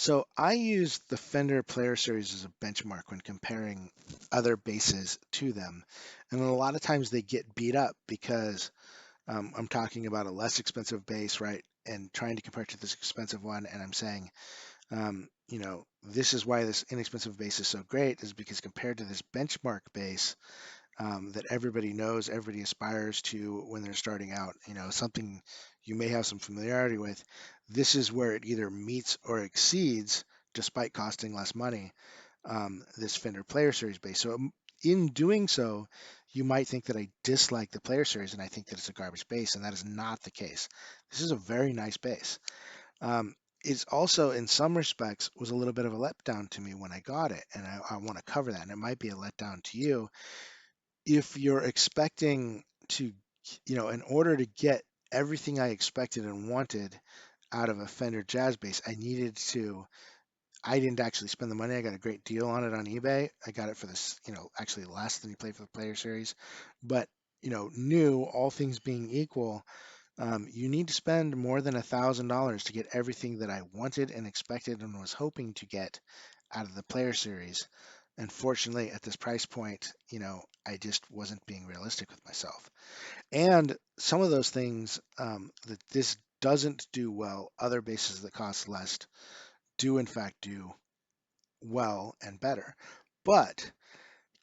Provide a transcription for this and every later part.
So I use the Fender Player Series as a benchmark when comparing other basses to them. And a lot of times they get beat up because I'm talking about a less expensive bass, right? And trying to compare it to this expensive one. And I'm saying, this is why this inexpensive bass is so great is because compared to this benchmark bass, that everybody knows, everybody aspires to when they're starting out, something you may have some familiarity with. This is where it either meets or exceeds, despite costing less money, this Fender Player Series bass. So, in doing so, you might think that I dislike the Player Series and I think that it's a garbage bass, and that is not the case. This is a very nice bass. Um, it's also, in some respects, was a little bit of a letdown to me when I got it, and I want to cover that, and it might be a letdown to you if you're expecting to, in order to get everything I expected and wanted out of a Fender Jazz bass, I didn't actually spend the money. I got a great deal on it on eBay. I got it for this, actually less than you pay for the Player Series. But, new, all things being equal, you need to spend more than $1,000 to get everything that I wanted and expected and was hoping to get out of the Player Series. And fortunately, at this price point, I just wasn't being realistic with myself. And some of those things that this doesn't do well, other bases that cost less do in fact do well and better. But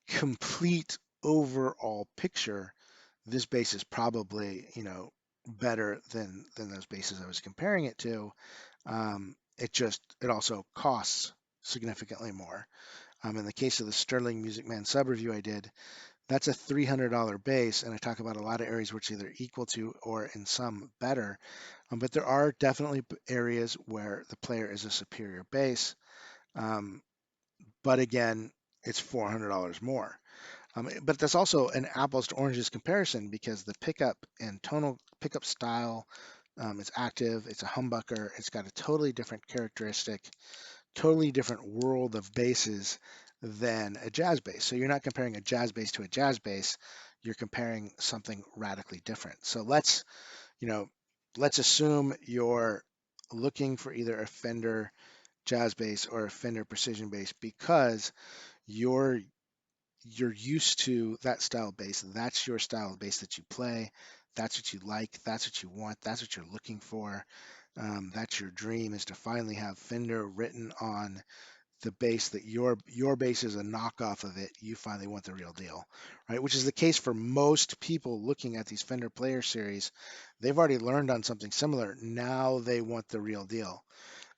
complete overall picture, this base is probably, better than those bases I was comparing it to. It also costs significantly more. In the case of the Sterling Music Man sub review I did, that's a $300 base, and I talk about a lot of areas which either equal to or in some better. But there are definitely areas where the player is a superior base. Um, but again, it's $400 more. But that's also an apples to oranges comparison because the pickup and tonal pickup style, it's active, it's a humbucker, it's got a totally different characteristic, totally different world of basses than a jazz bass. So you're not comparing a jazz bass to a jazz bass, you're comparing something radically different. So you know, let's assume you're looking for either a Fender jazz bass or a Fender precision bass because you're you're used to that style bass. That's your style of bass that you play. That's what you like. That's what you want. That's what you're looking for. That's your dream is to finally have Fender written on the bass that your bass is a knockoff of it. You finally want the real deal, right? Which is the case for most people looking at these Fender Player Series. They've already learned on something similar. Now they want the real deal.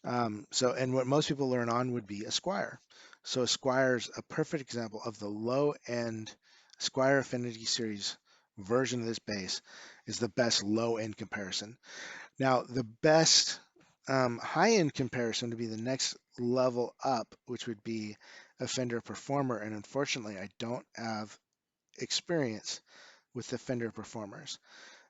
And what most people learn on would be a Squire. So a Squire's a perfect example of the low end Squire Affinity Series version of this bass is the best low end comparison. Now, the best high end comparison to be the next level up, which would be a Fender Performer. And unfortunately, I don't have experience with the Fender Performers.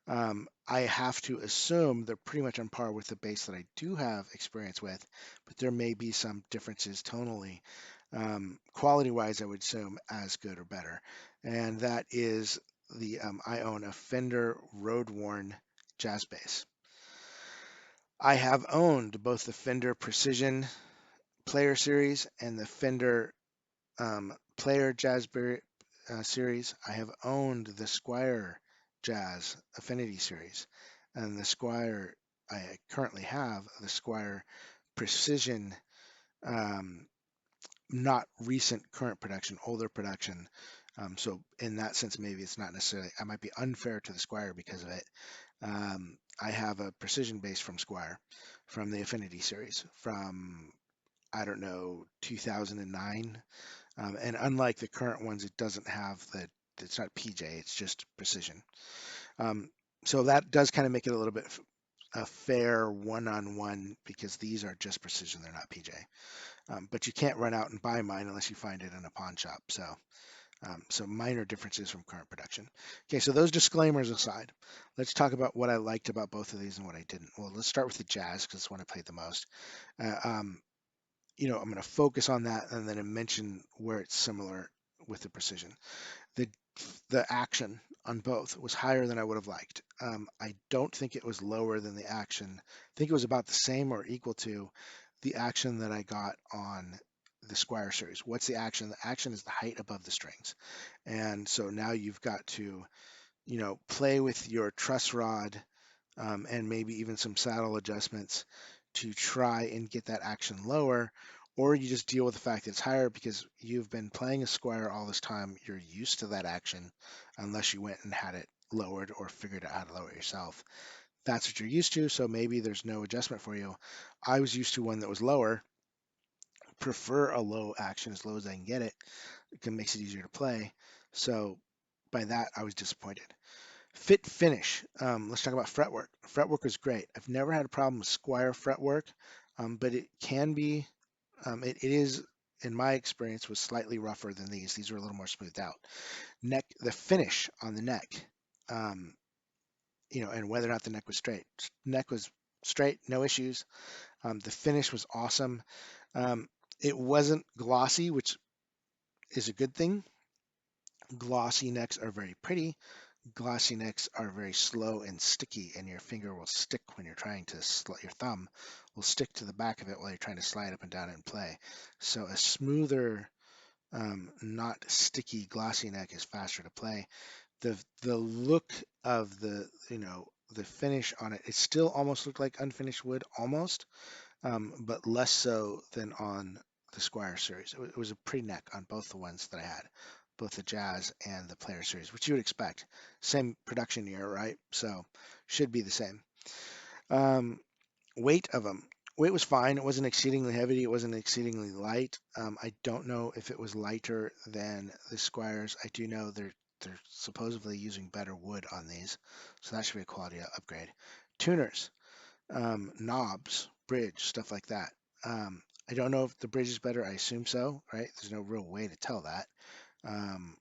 I have to assume they're pretty much on par with the bass that I do have experience with, but there may be some differences tonally. Quality wise, I would assume as good or better. And that is I own a Fender Road Worn jazz bass. I have owned both the Fender Precision Player Series and the Fender Player Jazz Series. I have owned the Squire Jazz Affinity Series, and the Squire I currently have the Squire Precision, um, not recent current production, older production. So in that sense, maybe it's not necessarily. I might be unfair to the Squire because of it. I have a precision bass from Squire, from the Affinity series, from I don't know 2009. And unlike the current ones, it doesn't have the. It's not PJ. It's just precision. Um, so that does kind of make it a little bit a fair one-on-one because these are just precision. They're not PJ. But you can't run out and buy mine unless you find it in a pawn shop. So minor differences from current production. Okay, so those disclaimers aside, let's talk about what I liked about both of these and what I didn't. Well, let's start with the jazz because it's one I played the most. Uh, um, I'm going to focus on that and then mention where it's similar with the precision. The the action on both was higher than I would have liked. I don't think it was lower than the action. I think it was about the same or equal to the action that I got on the Squire series. What's the action? The action is the height above the strings. And so now you've got to, play with your truss rod, and maybe even some saddle adjustments to try and get that action lower, or you just deal with the fact that it's higher because you've been playing a Squire all this time. You're used to that action, unless you went and had it lowered or figured out how to lower it yourself. That's what you're used to, so maybe there's no adjustment for you. I was used to one that was lower, prefer a low action as low as I can get it. It makes it easier to play. So by that, I was disappointed. Fit finish. Let's talk about fretwork. Fretwork is great. I've never had a problem with Squire fretwork, but it can be, it is, in my experience, was slightly rougher than these. These are a little more smoothed out. Neck, the finish on the neck, um, and whether or not the neck was straight. Neck was straight, no issues. The finish was awesome. Um, it wasn't glossy, which is a good thing. Glossy necks are very pretty. Glossy necks are very slow and sticky, and your finger will stick when you're trying to your thumb will stick to the back of it while you're trying to slide up and down and play. So a smoother, not sticky glossy neck is faster to play. The look of the finish on it, it still almost looked like unfinished wood, almost, but less so than on the Squire series. It was a pretty neck on both the ones that I had, both the Jazz and the Player series, which you would expect. Same production year, right? So should be the same. Um, Weight of them. Weight was fine. It wasn't exceedingly heavy. It wasn't exceedingly light. I don't know if it was lighter than the Squires. I do know they're supposedly using better wood on these, so that should be a quality upgrade. Tuners, knobs, bridge, stuff like that. I don't know if the bridge is better. I assume so, right? There's no real way to tell that. Um,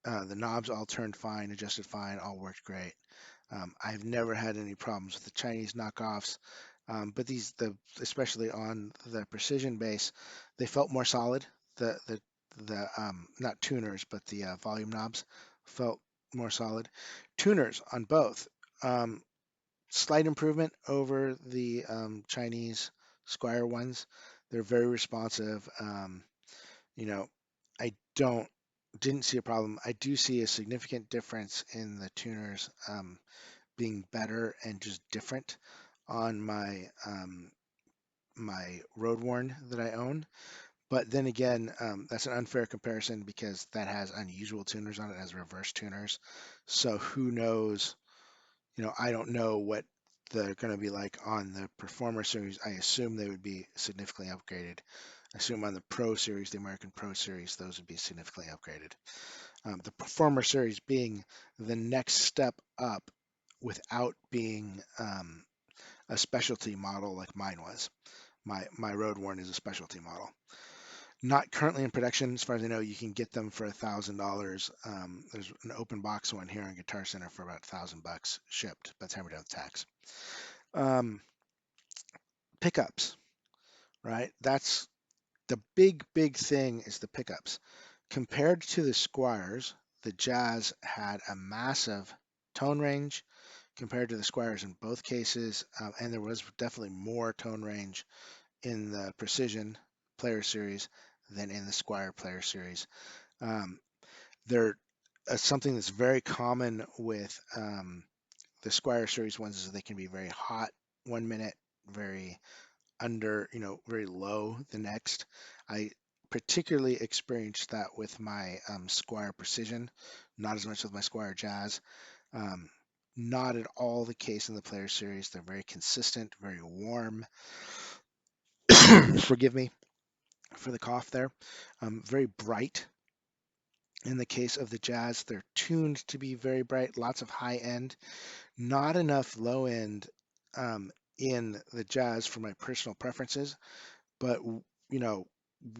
the knobs all turned fine, adjusted fine, all worked great. I've never had any problems with the Chinese knockoffs, but especially on the precision bass, they felt more solid. The not tuners, but the volume knobs felt more solid. Tuners on both. Um, Slight improvement over the Chinese Squire ones. They're very responsive. You know, I didn't see a problem. I do see a significant difference in the tuners being better and just different on my road worn that I own. But then again, that's an unfair comparison because that has unusual tuners on it, as reverse tuners. So who knows? I don't know what they're going to be like on the Performer series. I assume they would be significantly upgraded. I assume on the Pro series, the American Pro series, those would be significantly upgraded. The Performer series being the next step up without being a specialty model like mine was. My Road Worn is a specialty model. Not currently in production, as far as I know. You can get them for $1,000. There's an open box one here on Guitar Center for about $1,000 shipped by the time we're done with tax. Um, Pickups, right? That's the big thing is the pickups. Compared to the Squires, the Jazz had a massive tone range compared to the Squires in both cases, and there was definitely more tone range in the Precision Player Series than in the Squire Player Series. Um, they're something that's very common with the Squire Series ones is they can be very hot 1 minute, very very low the next. I particularly experienced that with my Squire Precision, not as much with my Squire Jazz. Um, Not at all the case in the Player Series. They're very consistent, very warm. Forgive me for the cough there. Very bright. In the case of the Jazz, they're tuned to be very bright, lots of high end, not enough low end in the Jazz for my personal preferences, but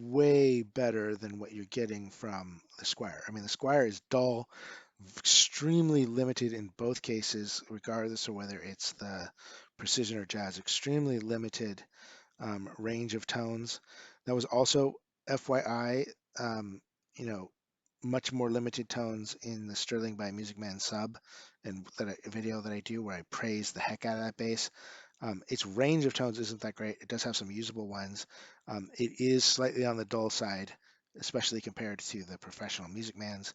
way better than what you're getting from the Squire. I mean, the Squire is dull, extremely limited in both cases, regardless of whether it's the Precision or Jazz, extremely limited range of tones. That was also FYI, you know, much more limited tones in the Sterling by Music Man sub and video that I do where I praise the heck out of that bass. Its range of tones isn't that great. It does have some usable ones. It is slightly on the dull side, especially compared to the professional Music Man's,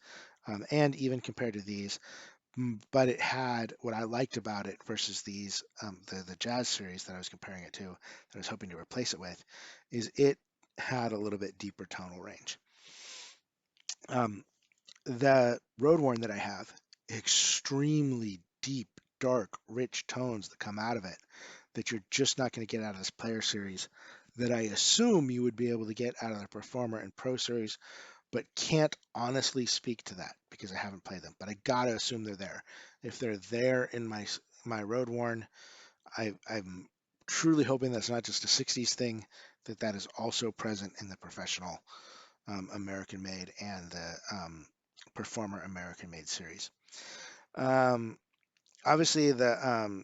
and even compared to these. But it had what I liked about it versus these, the Jazz series that I was comparing it to, that I was hoping to replace it with, is it had a little bit deeper tonal range. Um, the Road Worn that I have, extremely deep, dark, rich tones that come out of it that you're just not going to get out of this player series, that I assume you would be able to get out of the Performer and Pro series, but can't honestly speak to that because I haven't played them. But I gotta assume they're there. If they're there in my Road Worn, I'm truly hoping that's not just a 60s thing, that that is also present in the professional American made and the Performer American made series. Um, Obviously, the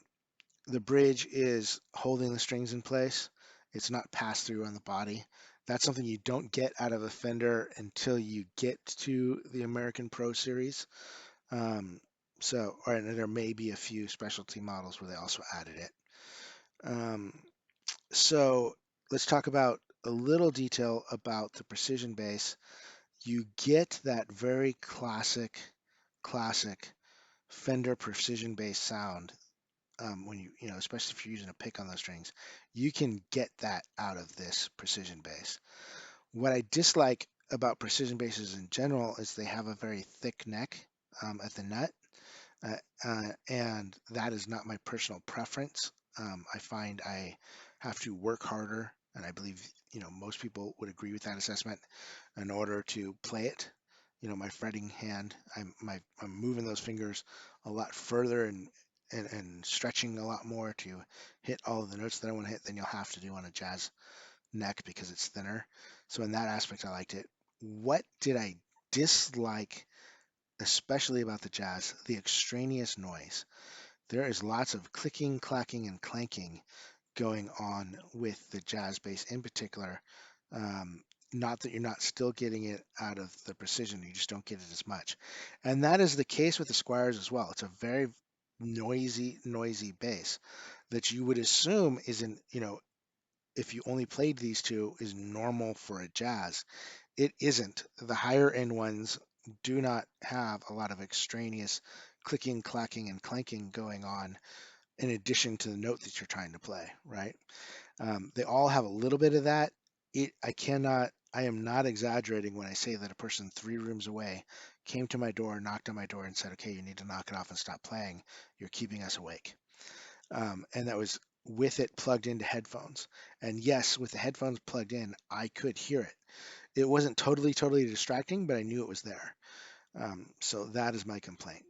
bridge is holding the strings in place. It's not passed through on the body. That's something you don't get out of a Fender until you get to the American Pro Series. Um, and there may be a few specialty models where they also added it. Um, so let's talk about a little detail about the precision bass. You get that very classic Fender precision bass sound when especially if you're using a pick on those strings, you can get that out of this precision bass. What I dislike about precision basses in general is they have a very thick neck at the nut, and that is not my personal preference. I find I have to work harder, and I believe most people would agree with that assessment in order to play it. My fretting hand, I'm moving those fingers a lot further and stretching a lot more to hit all of the notes that I want to hit than you'll have to do on a jazz neck because it's thinner. So in that aspect, I liked it. What did I dislike, especially about the jazz? The extraneous noise. There is lots of clicking, clacking, and clanking going on with the jazz bass in particular. Um, Not that you're not still getting it out of the precision, you just don't get it as much. And that is the case with the Squires as well. It's a very noisy bass that you would assume isn't, if you only played these two, is normal for a jazz. It isn't. The higher end ones do not have a lot of extraneous clicking, clacking, and clanking going on in addition to the note that you're trying to play, right? They all have a little bit of that. I am not exaggerating when I say that a person 3 rooms away came to my door, knocked on my door, and said, "Okay, you need to knock it off and stop playing. You're keeping us awake." And that was with it plugged into headphones. And yes, with the headphones plugged in, I could hear it. It wasn't totally distracting, but I knew it was there. So that is my complaint.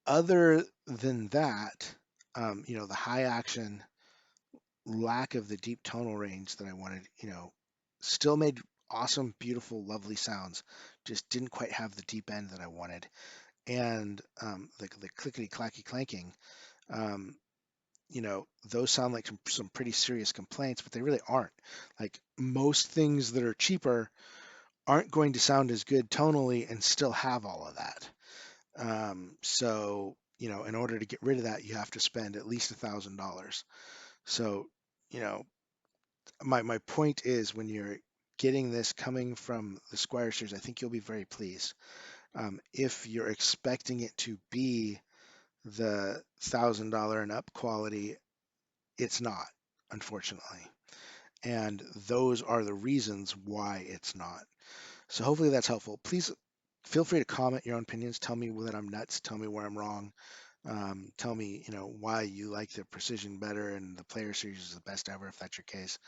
Other than that, the high action lack of the deep tonal range that I wanted, still made awesome, beautiful, lovely sounds, just didn't quite have the deep end that I wanted. And the clickety clacky clanking, um, those sound like some pretty serious complaints, but they really aren't. Like most things that are cheaper aren't going to sound as good tonally and still have all of that. So, in order to get rid of that, you have to spend at least $1,000. So, you know, my point is when you're getting this coming from the Squire series, I think you'll be very pleased. If you're expecting it to be the $1,000 and up quality, it's not, unfortunately. And those are the reasons why it's not. So hopefully that's helpful. Please feel free to comment your own opinions. Tell me that I'm nuts. Tell me where I'm wrong. Tell me, why you like the Precision better and the Player Series is the best ever, if that's your case.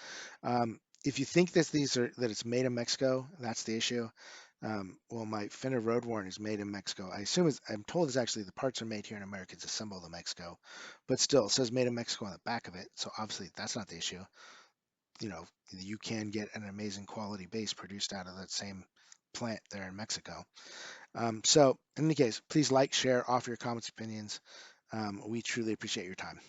If you think that it's made in Mexico, that's the issue. Well, my Fender Road Worn is made in Mexico. I'm told it's actually the parts are made here in America. It's assembled in Mexico, but still, it says made in Mexico on the back of it. So obviously, that's not the issue. You can get an amazing quality bass produced out of that same plant there in Mexico. So in any case, please like, share, offer your comments, opinions. We truly appreciate your time.